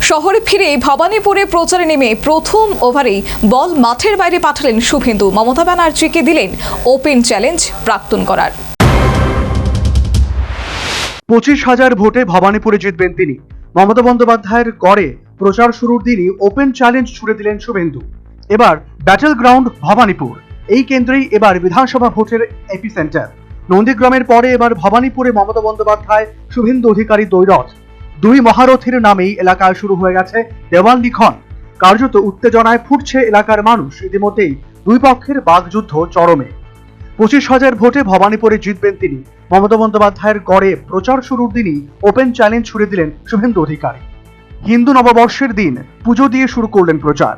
শহরে ফিরে ভবানীপুরে প্রচারে নেমে প্রথম ওভারেই বল মাঠের বাইরে পাঠালেন শুভেন্দু। মমতা ব্যানার্জিকে দিলেন ওপেন চ্যালেঞ্জ প্রাক্তন করার। 25,000 ভোটে ভবানীপুরে জিতবেন তিনি। মমতা বন্দ্যোপাধ্যায়ের গড়ে প্রচার শুরুর দিনই ওপেন চ্যালেঞ্জ ছুড়ে দিলেন শুভেন্দু। এবার ব্যাটেল গ্রাউন্ড ভবানীপুর, এই কেন্দ্রেই এবার বিধানসভা ভোটের এপিসেন্টার। নন্দীগ্রামের পরে এবার ভবানীপুরে মমতা বন্দ্যোপাধ্যায় শুভেন্দু অধিকারী দ্বৈরথ। দুই মহারথীর নামেই এলাকায় শুরু হয়ে গেছে দেওয়াল লিখন। কার্যত উত্তেজনায় ফুটছে এলাকার মানুষ। ইতিমধ্যেই দুই পক্ষের বাগযুদ্ধ চরমে। 25,000 ভোটে ভবানীপুরে জিতবেন তিনি। মমতা বন্দ্যোপাধ্যায়ের গড়ে প্রচার শুরুর দিনই ওপেন চ্যালেঞ্জ ছুড়ে দিলেন শুভেন্দু অধিকারী। হিন্দু নববর্ষের দিন পুজো দিয়ে শুরু করলেন প্রচার।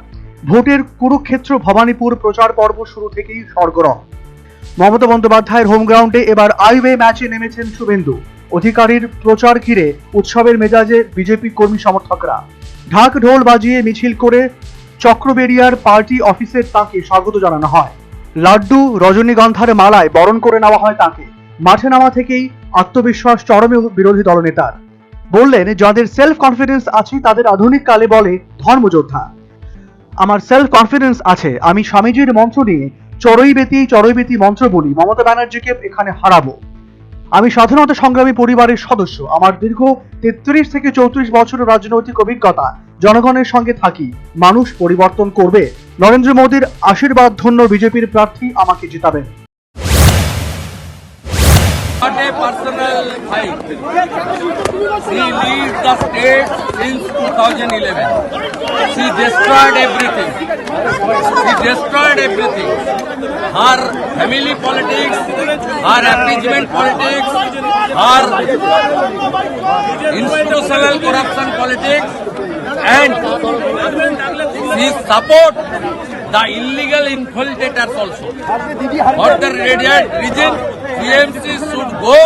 ভোটের কুরুক্ষেত্র ভবানীপুর প্রচার পর্ব শুরু থেকেই সরগরম। মমতা বন্দ্যোপাধ্যায়ের হোম গ্রাউন্ডে এবার আইওয়ে ম্যাচে নেমেছেন শুভেন্দু অধিকারীর প্রচার ঘিরে উৎসবের মেজাজে বিজেপি কর্মী সমর্থকরা। ঢাক ঢোল বাজিয়ে মিছিল করে চক্রবেড়িয়ার পার্টি অফিসে তাঁকে স্বাগত জানানো হয়। লাড্ডু রজনীগন্ধার মালায় বরণ করে নেওয়া হয় তাঁকে। মাঠে নামা থেকেই আত্মবিশ্বাস চরমে বিরোধী দলনেতার। বললেন, যাদের সেলফ কনফিডেন্স আছে তাদের আধুনিক কালে বলে ধর্মযোদ্ধা। আমার সেলফ কনফিডেন্স আছে, আমি স্বামীজির মন্ত্র নিয়ে চড়ইবেতি মন্ত্র বলি, মমতা ব্যানার্জিকে এখানে হারাবো। আমি স্বাধীনতা সংগ্রামী পরিবারের সদস্য, আমার দীর্ঘ 33 থেকে 34 বছরের রাজনৈতিক অভিজ্ঞতা, জনগণের সঙ্গে থাকি। মানুষ পরিবর্তন করবে। নরেন্দ্র মোদীর আশীর্বাদ ধন্য বিজেপির প্রার্থী আমাকে জিতাবেন। Not a personal fight. She leads the state since 2011. She destroyed everything. Her family politics, her appeasement politics, her institutional corruption politics, and she support the illegal infiltrators also. For the reason, TMC should go,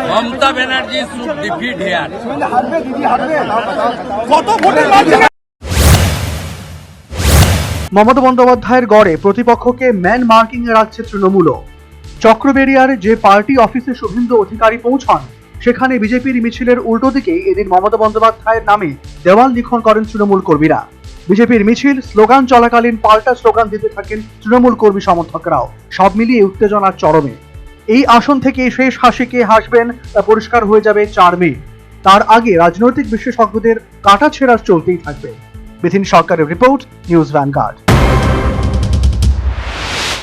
Mamata Banerjee should defeat here. Mamata বন্দ্যোপাধ্যায়ের গড়ে প্রতিপক্ষকে man marking এ রাখছে তৃণমূলও। চক্রবেড়িয়ার যে party অফিসে শুভেন্দু অধিকারী পৌঁছান, সেখানে বিজেপির মিছিলের উল্টো দিকে এদিন মমতা বন্দ্যোপাধ্যায়ের নামে দেওয়াল লিখন করেন তৃণমূল কর্মীরা। বিজেপির মিছিল স্লোগান চলাকালীন পাল্টা স্লোগান দিতে থাকেন তৃণমূল কর্মী সমর্থকরাও। সব মিলিয়ে উত্তেজনার চরমে। এই আসন থেকে শেষ হাসি কে হাসবেন তা পরিষ্কার হয়ে যাবে 4 মে। তার আগে রাজনৈতিক বিশেষজ্ঞদের কাটাছেঁড়া চলতেই থাকবে। বিধিন সরকারের রিপোর্ট, নিউজ ভ্যানগার্ড।